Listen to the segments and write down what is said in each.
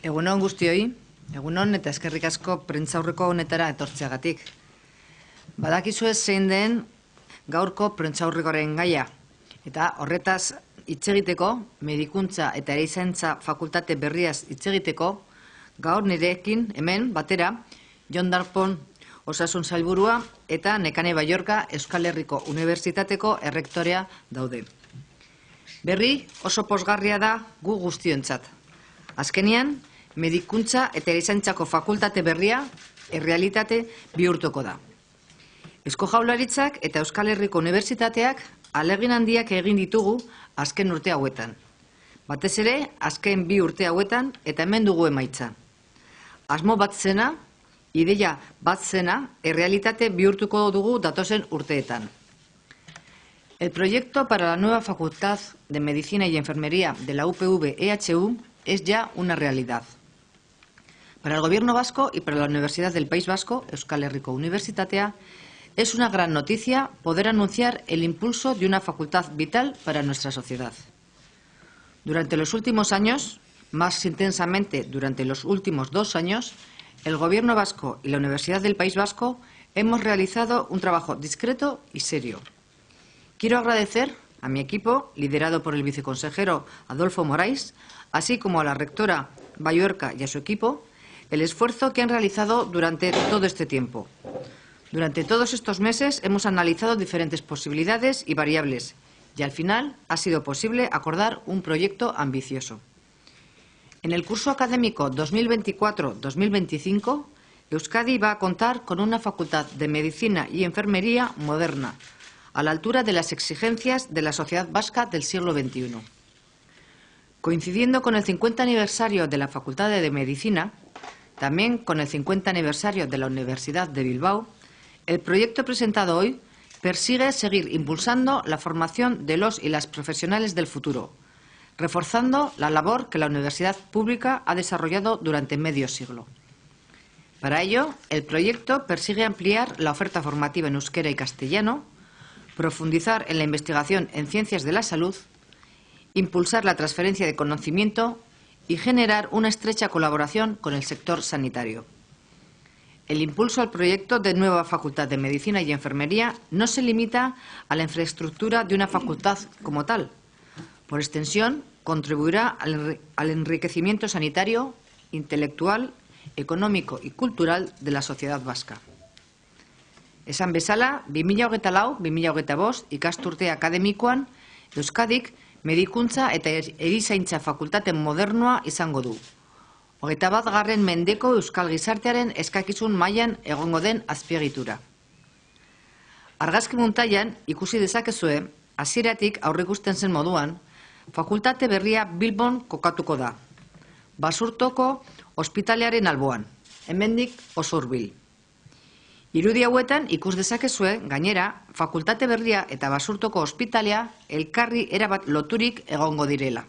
Egunon guztioi, egunon eta eskerrik asko prentsaurreko honetara etortzeagatik. Badakizue zein den gaurko prentsaurrekoaren gaia, eta horretaz hitz egiteko, medikuntza eta erizaintza fakultate berriaz hitz egiteko, gaur nirekin hemen batera Jon Darpón Osasun Sailburua eta Nekane Balluerka Euskal Herriko Unibertsitateko errektorea daude. Berri oso pozgarria da gu guztiontzat. Azkenean, medikuntza eta erizaintzako fakultate berria errealitate bihurtuko da. Eusko Jaurlaritzak eta Euskal Herriko Unibertsitateak ahalegin handiak egin ditugu azken urte hauetan. Batez ere, azken 2 urte hauetan eta hemen dugu emaitza. Asmo bat zena, ideia bat zena, errealitate bihurtuko dugu datozen urteetan. El proyecto para la nueva Facultad de Medicina y Enfermería de la UPV-EHU es ya una realidad. Para el Gobierno vasco y para la Universidad del País Vasco, Euskal Herriko Unibertsitatea, es una gran noticia poder anunciar el impulso de una facultad vital para nuestra sociedad. Durante los últimos años, más intensamente durante los últimos 2 años, el Gobierno vasco y la Universidad del País Vasco hemos realizado un trabajo discreto y serio. Quiero agradecer a mi equipo, liderado por el viceconsejero Adolfo Morais, así como a la rectora Balluerka y a su equipo, el esfuerzo que han realizado durante todo este tiempo. Durante todos estos meses hemos analizado diferentes posibilidades y variables y al final ha sido posible acordar un proyecto ambicioso. En el curso académico 2024-2025, Euskadi va a contar con una facultad de Medicina y Enfermería moderna, a la altura de las exigencias de la sociedad vasca del siglo XXI. Coincidiendo con el 50 aniversario de la Facultad de Medicina, también con el 50 aniversario de la Universidad de Bilbao, el proyecto presentado hoy persigue seguir impulsando la formación de los y las profesionales del futuro, reforzando la labor que la universidad pública ha desarrollado durante medio siglo. Para ello, el proyecto persigue ampliar la oferta formativa en euskera y castellano, profundizar en la investigación en ciencias de la salud, impulsar la transferencia de conocimiento y generar una estrecha colaboración con el sector sanitario. El impulso al proyecto de nueva Facultad de Medicina y Enfermería no se limita a la infraestructura de una facultad como tal. Por extensión, contribuirá al enriquecimiento sanitario, intelectual, económico y cultural de la sociedad vasca. Esan bezala, 2024-2025 ikasturte akademikoan, Euskadik medikuntza eta erizaintza fakultate modernoa izango du. 21. mendeko euskal gizartearen eskakizun mailan egongo den azpiegitura. Argazki muntailan ikusi dezakezue, hasieratik aurreikusten zen moduan, fakultate berria Bilbon kokatuko da. Basurtoko ospitalearen alboan, hemendik oso hurbil. Irudi hauetan ikus dezakezue, gainera, fakultate berria eta Basurtoko ospitalea elkarri erabat loturik egongo direla.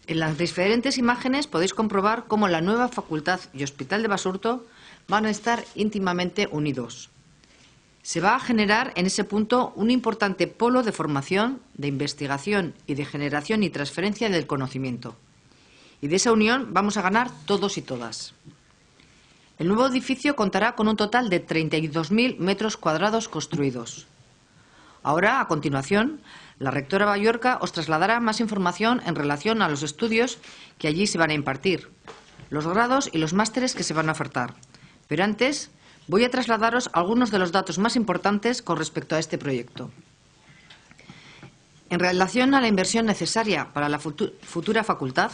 En las diferentes imágenes podéis comprobar cómo la nueva facultad y hospital de Basurto van a estar íntimamente unidos. Se va a generar en ese punto un importante polo de formación, de investigación y de generación y transferencia del conocimiento. Y de esa unión vamos a ganar todos y todas. El nuevo edificio contará con un total de 32.000 metros cuadrados construidos. Ahora, a continuación, la rectora Balluerka os trasladará más información en relación a los estudios que allí se van a impartir, los grados y los másteres que se van a ofertar. Pero antes, voy a trasladaros algunos de los datos más importantes con respecto a este proyecto. En relación a la inversión necesaria para la futura facultad,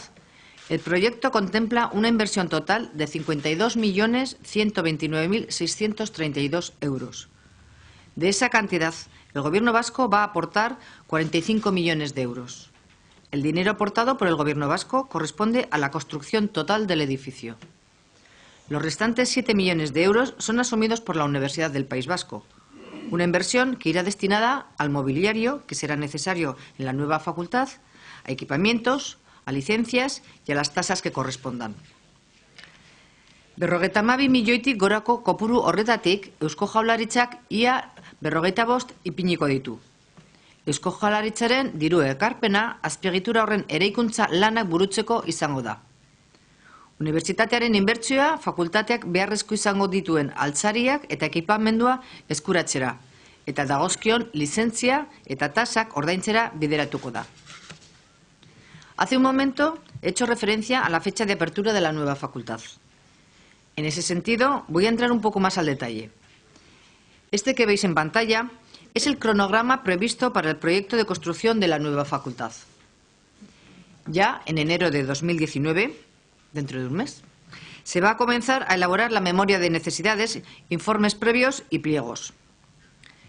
el proyecto contempla una inversión total de 52.129.632 euros. De esa cantidad, el Gobierno vasco va a aportar 45 millones de euros. El dinero aportado por el Gobierno vasco corresponde a la construcción total del edificio. Los restantes 7 millones de euros son asumidos por la Universidad del País Vasco, una inversión que irá destinada al mobiliario que será necesario en la nueva facultad, a equipamientos, a licencias y a las tasas que correspondan. 52 milioitik gorako kopuru horretatik Eusko Jaurlaritzak ia 45 ipiniko ditu. Eusko Jaurlaritzaren diru ekarpena azpiegitura horren eraikuntza lanak burutzeko izango da. Unibertsitatearen inbertsioa fakultateak beharrezko izango dituen altzariak eta ekipamendua eskuratzera, eta dagozkion lizentzia eta tasak ordaintzera bideratuko da. Hace un momento he hecho referencia a la fecha de apertura de la nueva facultad. En ese sentido, voy a entrar un poco más al detalle. Este que veis en pantalla es el cronograma previsto para el proyecto de construcción de la nueva facultad. Ya en enero de 2019, dentro de un mes, se va a comenzar a elaborar la memoria de necesidades, informes previos y pliegos.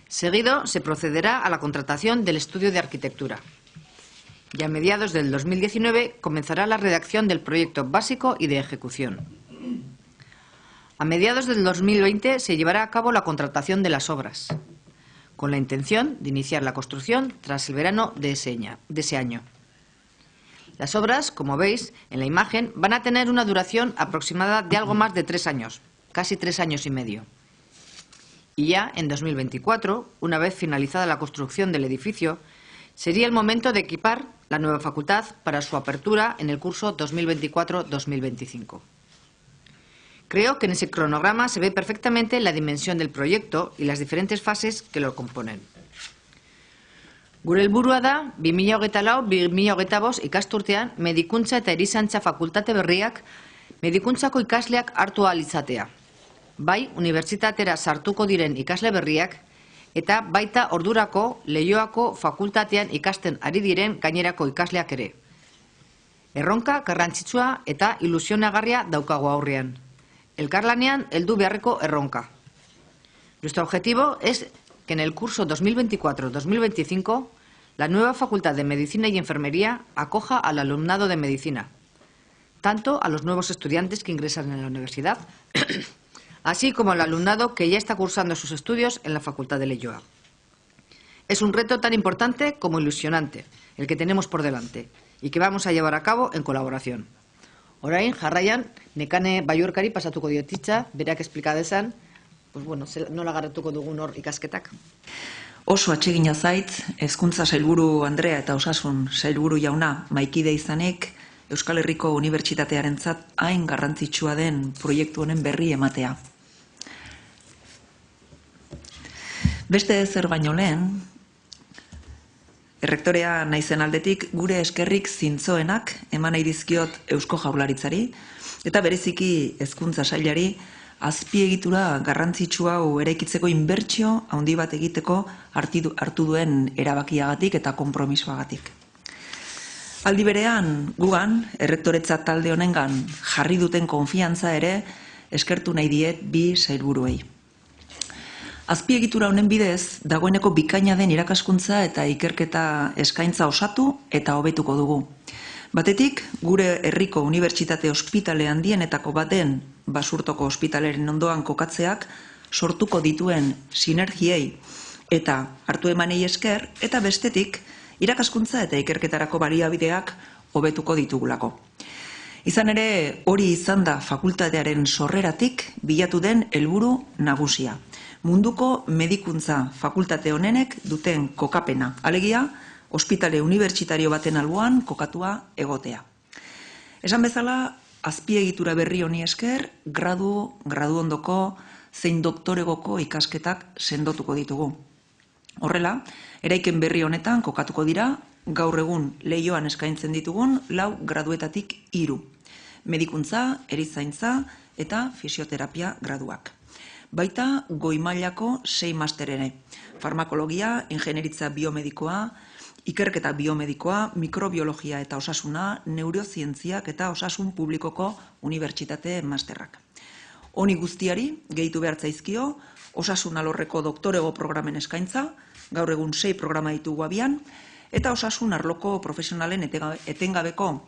Seguido, se procederá a la contratación del estudio de arquitectura. Y a mediados del 2019 comenzará la redacción del proyecto básico y de ejecución. A mediados del 2020 se llevará a cabo la contratación de las obras, con la intención de iniciar la construcción tras el verano de ese año. Las obras, como veis en la imagen, van a tener una duración aproximada de algo más de 3 años, casi 3 años y medio. Y ya en 2024, una vez finalizada la construcción del edificio, sería el momento de equipar la nueva facultad para su apertura en el curso 2024-2025. Creo que en ese cronograma se ve perfectamente la dimensión del proyecto y las diferentes fases que lo componen. Gure helburua da 2024-2025 ikasturtean medikuntza eta erizantza fakultate berriak medikuntzako ikasleak hartu ahal izatea. Bai, unibertsitatera sartuko diren ikasle berriak eta baita ordurako Leioako fakultatean ikasten ari diren gainerako ikasleak ere. Erronka garrantzitsua eta ilusionagarria daukagu aurrean. Elkarlanean heldu beharreko erronka. Nuestro objetivo es que en el curso 2024-2025 la nueva Facultad de Medicina y Enfermería acoja al alumnado de Medicina, tanto a los nuevos estudiantes que ingresan en la universidad, así como al alumnado que ya está cursando sus estudios en la Facultad de Leioa. Es un reto tan importante como ilusionante el que tenemos por delante y que vamos a llevar a cabo en colaboración. Orain, jarraian, Nekane Balluerkari pasatuko diot hitza, berak esplika dezan, nola garatuko dugun hor ikasketak. Oso atsegina zait, Hezkuntza Sailburu Andrea eta Osasun Sailburu Jauna maikide izanik, Euskal Herriko Unibertsitatearentzat hain garrantzitsua den proiektu honen berri ematea. Beste zer baino lehen, errektorea naizen aldetik gure eskerrik zintzoenak eman nahi dizkiot Eusko Jaurlaritzari eta bereziki Hezkuntza Sailari azpiegitura garrantzitsu hau eraikitzeko inbertsio handi bat egiteko hartu duen erabakiagatik eta konpromisoagatik. Aldi berean, gugan, errektoretza talde honengan jarri duten konfiantza ere eskertu nahi diet bi sailburuei. Azpiegitura honen bidez, dagoeneko bikaina den irakaskuntza eta ikerketa eskaintza osatu eta hobetuko dugu. Batetik, gure herriko unibertsitate ospitale handienetako baten Basurtoko ospitaleren ondoan kokatzeak sortuko dituen sinergiei eta hartu emanei esker, eta bestetik, irakaskuntza eta ikerketarako baliabideak hobetuko ditugulako. Izan ere, hori izan da fakultatearen sorreratik bilatu den helburu nagusia. Munduko medikuntza fakultate honenek duten kokapena, alegia, ospitale unibertsitario baten alboan kokatua egotea. Esan bezala, azpiegitura berri honi esker, graduondoko zein doktoregoko ikasketak sendotuko ditugu. Horrela, eraiken berri honetan kokatuko dira, gaur egun Leioan eskaintzen ditugun 4 graduetatik 3. Medikuntza, erizaintza eta fisioterapia graduak. Baita goi mailako 6 master ere. Farmakologia, ingenieritza biomedikoa, ikerketa biomedikoa, mikrobiologia eta osasuna, neurozientziak eta osasun publikoko unibertsitate masterrak. Honi guztiari gehitu behar zaizkio, osasun alorreko doktorego programen eskaintza, gaur egun 6 programa ditugu abian, eta osasun arloko profesionalen etengabeko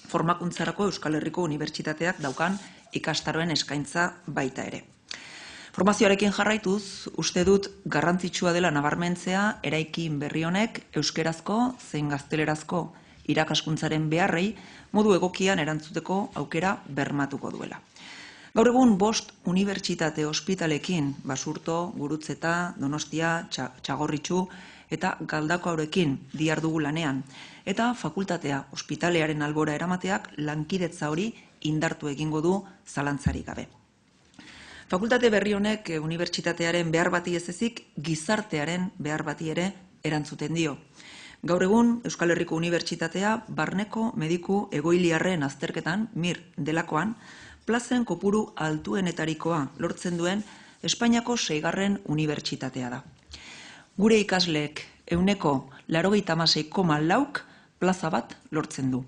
formakuntzarako Euskal Herriko Unibertsitateak daukan ikastaroen eskaintza baita ere. Formazioarekin jarraituz, uste dut garrantzitsua dela nabarmentzea eraikin berri honek euskerazko zein gaztelerazko irakaskuntzaren beharrei modu egokian erantzuteko aukera bermatuko duela. Gaur egun 5 unibertsitate ospitalekin, Basurto, Gurutzeta, Donostia, Txagorritxu eta Galdakaorekin dihardugu lanean, eta fakultatea ospitalearen albora eramateak lankidetza hori indartu egingo du zalantzarik gabe. Fakultate berri honek unibertsitatearen behar bati ez ezik, gizartearen behar bati ere erantzuten dio. Gaur egun, Euskal Herriko Unibertsitatea barneko mediku egoiliarren azterketan, MIR delakoan, plazen kopuru altuenetarikoa lortzen duen Espainiako 6. unibertsitatea da. Gure ikasleek 96,4 plaza bat lortzen du.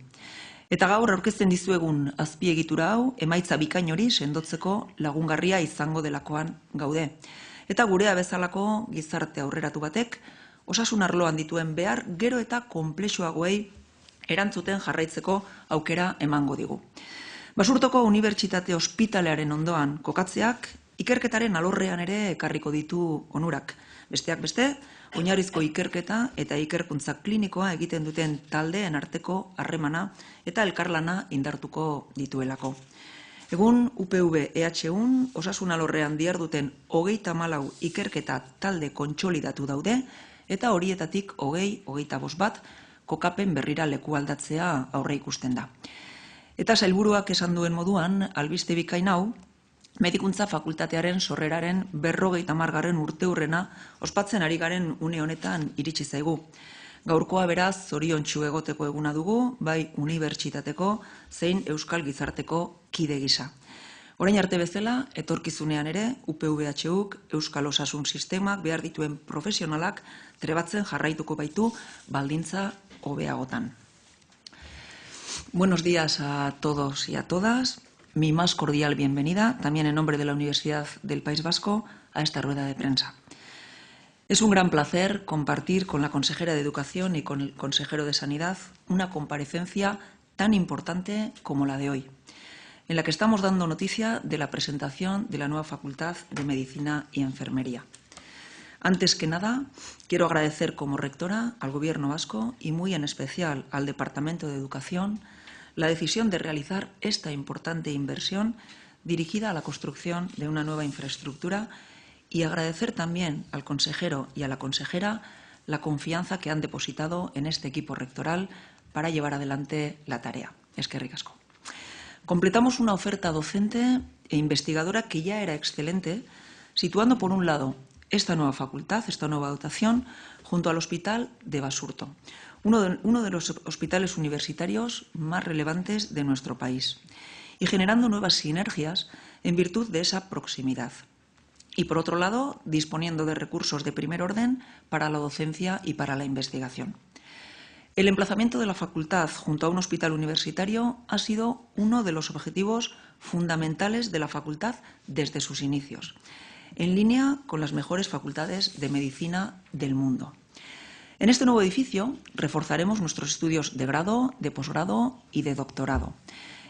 Eta gaur aurkezten dizuegun azpiegitura hau emaitza bikain hori sendotzeko lagungarria izango delakoan gaude. Eta gurea bezalako gizarte aurreratu batek osasun arloan dituen behar gero eta konplexuagoei erantzuten jarraitzeko aukera emango digu. Basurtoko Unibertsitate Ospitalearen ondoan kokatzeak ikerketaren alorrean ere ekarriko ditu onurak. Besteak beste, oinarrizko ikerketa eta ikerkuntza klinikoa egiten duten taldeen arteko harremana eta elkarlana indartuko dituelako. Egun UPV EHUn osasun alorrean diharduten 34 ikerketa talde kontsolidatu daude eta horietatik 25 bat kokapen berrira leku aldatzea aurre ikusten da. Eta sailburuak esan duen moduan, albiste bikain hau, Medikuntza fakultatearen sorreraren 50. urteurrena ospatzen ari garen une honetan iritsi zaigu. Gaurkoa beraz zoriontsu egoteko eguna dugu, bai unibertsitateko zein euskal gizarteko kide gisa. Orain arte bezala, etorkizunean ere, UPV-HUk euskal osasun sistemak behar dituen profesionalak trebatzen jarraituko baitu baldintza hobeagotan. Buenos días a todos y a todas. Mi más cordial bienvenida, también en nombre de la Universidad del País Vasco, a esta rueda de prensa. Es un gran placer compartir con la consejera de Educación y con el consejero de Sanidad una comparecencia tan importante como la de hoy, en la que estamos dando noticia de la presentación de la nueva Facultad de Medicina y Enfermería. Antes que nada, quiero agradecer como rectora al Gobierno vasco y muy en especial al Departamento de Educación la decisión de realizar esta importante inversión dirigida a la construcción de una nueva infraestructura y agradecer también al consejero y a la consejera la confianza que han depositado en este equipo rectoral para llevar adelante la tarea. Eskerrik asko. Completamos una oferta docente e investigadora que ya era excelente, situando por un lado esta nueva facultad, esta nueva dotación, junto al Hospital de Basurto, uno de los hospitales universitarios más relevantes de nuestro país, y generando nuevas sinergias en virtud de esa proximidad. Y por otro lado, disponiendo de recursos de primer orden para la docencia y para la investigación. El emplazamiento de la facultad junto a un hospital universitario ha sido uno de los objetivos fundamentales de la facultad desde sus inicios, en línea con las mejores facultades de medicina del mundo. En este nuevo edificio reforzaremos nuestros estudios de grado, de posgrado y de doctorado.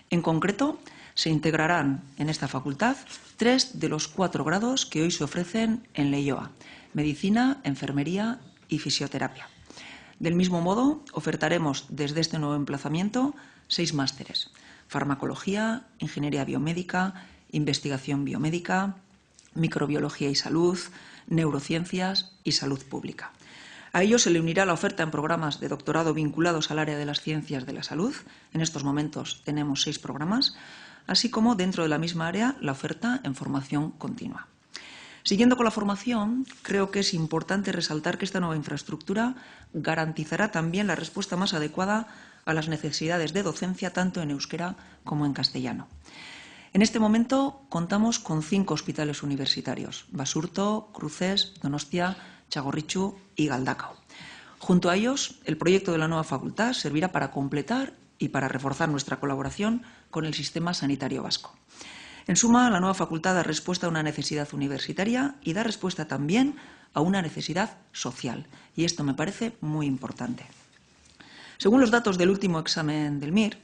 En concreto, se integrarán en esta facultad 3 de los 4 grados que hoy se ofrecen en Leioa: Medicina, Enfermería y Fisioterapia. Del mismo modo, ofertaremos desde este nuevo emplazamiento 6 másteres: Farmacología, Ingeniería Biomédica, Investigación Biomédica, Microbiología y Salud, Neurociencias y Salud Pública. A ello se le unirá la oferta en programas de doctorado vinculados al área de las ciencias de la salud. En estos momentos tenemos 6 programas, así como dentro de la misma área la oferta en formación continua. Siguiendo con la formación, creo que es importante resaltar que esta nueva infraestructura garantizará también la respuesta más adecuada a las necesidades de docencia tanto en euskera como en castellano. En este momento contamos con 5 hospitales universitarios: Basurto, Cruces, Donostia, Txagorritxu y Galdakao. Junto a ellos, el proyecto de la nueva facultad servirá para completar y para reforzar nuestra colaboración con el sistema sanitario vasco. En suma, la nueva facultad da respuesta a una necesidad universitaria y da respuesta también a una necesidad social, y esto me parece muy importante. Según los datos del último examen del MIR,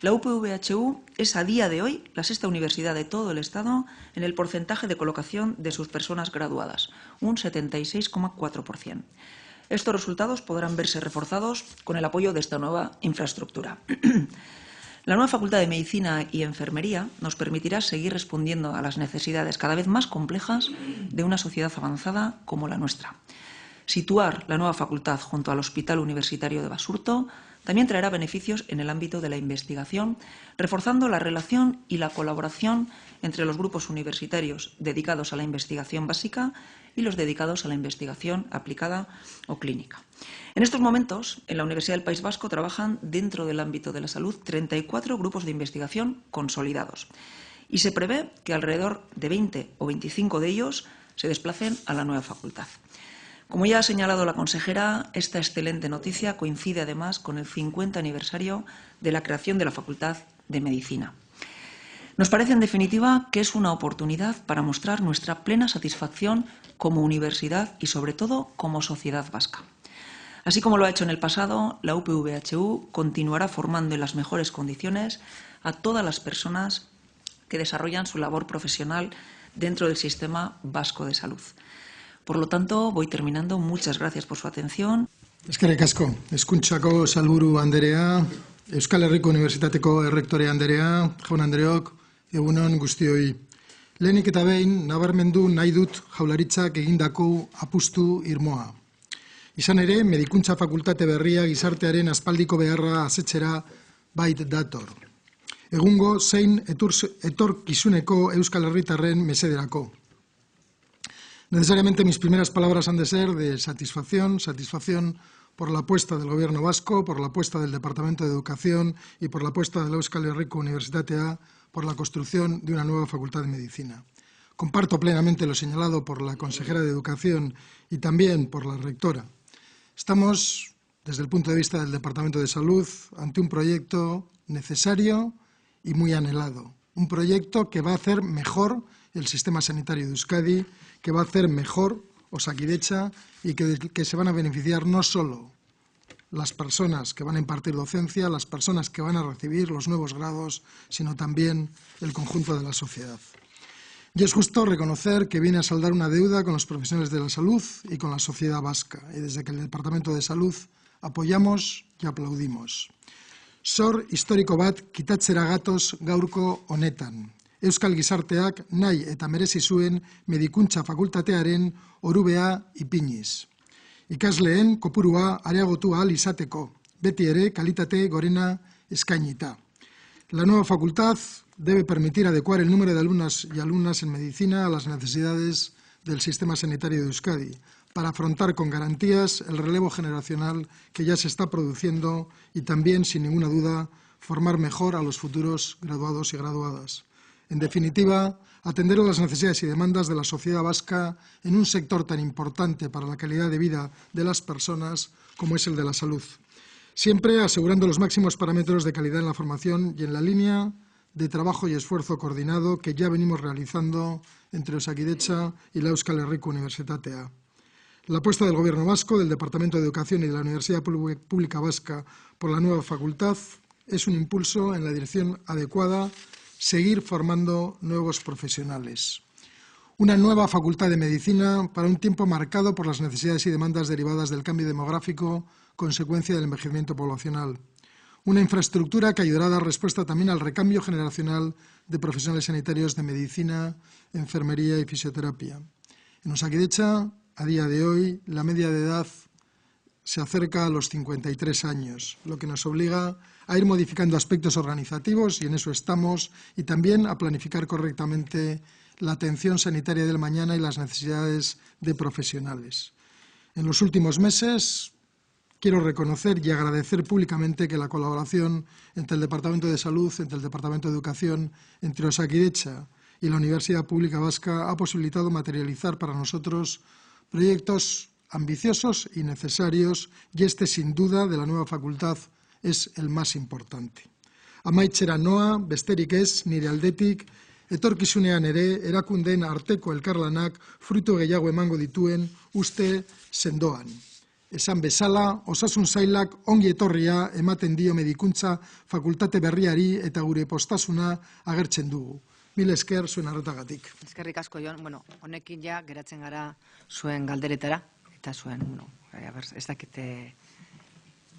la UPV-HU es a día de hoy la 6ª universidad de todo el Estado en el porcentaje de colocación de sus personas graduadas, un 76,4%. Estos resultados podrán verse reforzados con el apoyo de esta nueva infraestructura. La nueva Facultad de Medicina y Enfermería nos permitirá seguir respondiendo a las necesidades cada vez más complejas de una sociedad avanzada como la nuestra. Situar la nueva facultad junto al Hospital Universitario de Basurto también traerá beneficios en el ámbito de la investigación, reforzando la relación y la colaboración entre los grupos universitarios dedicados a la investigación básica y los dedicados a la investigación aplicada o clínica. En estos momentos, en la Universidad del País Vasco trabajan dentro del ámbito de la salud 34 grupos de investigación consolidados y se prevé que alrededor de 20 o 25 de ellos se desplacen a la nueva facultad. Como ya ha señalado la consejera, esta excelente noticia coincide además con el 50 aniversario de la creación de la Facultad de Medicina. Nos parece, en definitiva, que es una oportunidad para mostrar nuestra plena satisfacción como universidad y, sobre todo, como sociedad vasca. Así como lo ha hecho en el pasado, la UPV-HU continuará formando en las mejores condiciones a todas las personas que desarrollan su labor profesional dentro del sistema vasco de salud. Por lo tanto, voy terminando. Muchas gracias por su atención. Eskerrik asko, Hezkuntzako Sailburu Anderea, Euskal Herriko Unibertsitateko Errektore Anderea, Jaun Andreok, egunon guztioi. Lehenik eta behin, nabarmendu nahi dut Jaurlaritzak egindako apustu irmoa. Izan ere, Medikuntza Fakultate berria gizartearen aspaldiko beharra asetzera bait dator. Egungo zein etorkizuneko Euskal Herritarren mesederako. Necesariamente mis primeras palabras han de ser de satisfacción por la apuesta del Gobierno vasco, por la apuesta del Departamento de Educación y por la apuesta de la Euskal Herriko Unibertsitatea por la construcción de una nueva Facultad de Medicina. Comparto plenamente lo señalado por la consejera de Educación y también por la rectora. Estamos, desde el punto de vista del Departamento de Salud, ante un proyecto necesario y muy anhelado. Un proyecto que va a hacer mejor el sistema sanitario de Euskadi, que va a hacer mejor Osakidetza y que se van a beneficiar no solo las personas que van a impartir docencia, las personas que van a recibir los nuevos grados, sino también el conjunto de la sociedad. Y es justo reconocer que viene a saldar una deuda con los profesionales de la salud y con la sociedad vasca. Y desde que el Departamento de Salud apoyamos y aplaudimos. Zor historiko bat kitatzera gatoz gaurko honetan. Euskal gizarteak nahi eta merezi zuen medikuntza fakultatearen orubea ipiniz. Ikasleen kopurua areagotu ahal izateko, beti ere kalitate gorena eskainita. La nueva facultad debe permitir adecuar el número de alumnas y alumnas en medicina a las necesidades del sistema sanitario de Euskadi, para afrontar con garantías el relevo generacional que ya se está produciendo y también, sin ninguna duda, formar mejor a los futuros graduados y graduadas. En definitiva, atender a las necesidades y demandas de la sociedad vasca en un sector tan importante para la calidad de vida de las personas como es el de la salud. Siempre asegurando los máximos parámetros de calidad en la formación y en la línea de trabajo y esfuerzo coordinado que ya venimos realizando entre Osakidetza y la Euskal Herriko Unibertsitatea. La apuesta del Gobierno vasco, del Departamento de Educación y de la Universidad Pública Vasca por la nueva facultad es un impulso en la dirección adecuada, seguir formando nuevos profesionales. Una nueva facultad de medicina para un tiempo marcado por las necesidades y demandas derivadas del cambio demográfico, consecuencia del envejecimiento poblacional. Una infraestructura que ayudará a dar respuesta también al recambio generacional de profesionales sanitarios de medicina, enfermería y fisioterapia. En Osakidetza, a día de hoy, la media de edad se acerca a los 53 años, lo que nos obliga a ir modificando aspectos organizativos, y en eso estamos, y también a planificar correctamente la atención sanitaria del mañana y las necesidades de profesionales. En los últimos meses, quiero reconocer y agradecer públicamente que la colaboración entre el Departamento de Salud, entre el Departamento de Educación, entre Osakidetza y la Universidad Pública Vasca ha posibilitado materializar para nosotros proyectos ambiciosos y necesarios, y este, sin duda, de la nueva facultad es el más importante. Amaitzera noa, besterik ez, nire aldetik, etorkizunean ere, erakundeen arteko elkarlanak fruitu gehiago emango dituen uste sendoan. Esan bezala, osasun sailak ongi etorria ematen dio medikuntza fakultate berriari eta gure postasuna agertzen dugu. Mil esker zuen arretagatik. Eskerrik asko, Jon. Honekin ja geratzen gara zuen galderetara, eta zuen, ez dakite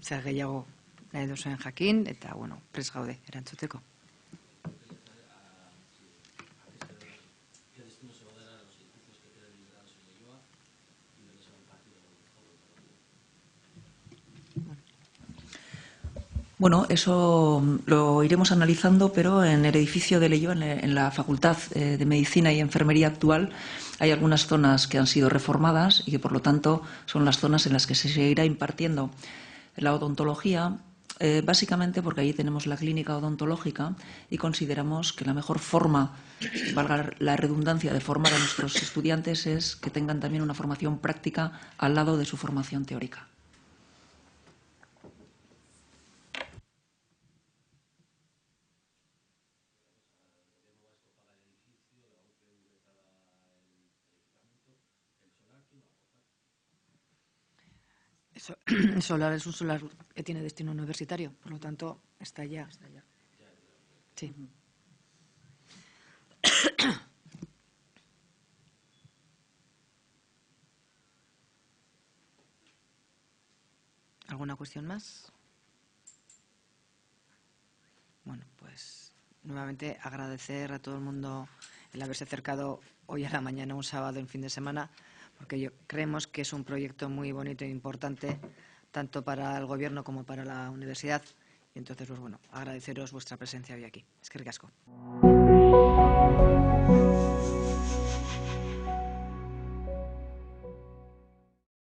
zer gehiago nahi duzuen jakin, eta, prest gaude erantzuteko. Bueno, eso lo iremos analizando, pero en el edificio de Leioa, en la Facultad de Medicina y Enfermería actual, hay algunas zonas que han sido reformadas y que, por lo tanto, son las zonas en las que se seguirá impartiendo la odontología, básicamente porque allí tenemos la clínica odontológica y consideramos que la mejor forma, valga la redundancia, de formar a nuestros estudiantes es que tengan también una formación práctica al lado de su formación teórica. El solar es un solar que tiene destino universitario, por lo tanto, está ya. Sí. ¿Alguna cuestión más? Bueno, pues nuevamente agradecer a todo el mundo el haberse acercado hoy a la mañana, un sábado en fin de semana, porque creemos que es un proyecto muy bonito e importante, tanto para el Gobierno como para la universidad. Y entonces, pues bueno, agradeceros vuestra presencia hoy aquí. Eskerrik asko.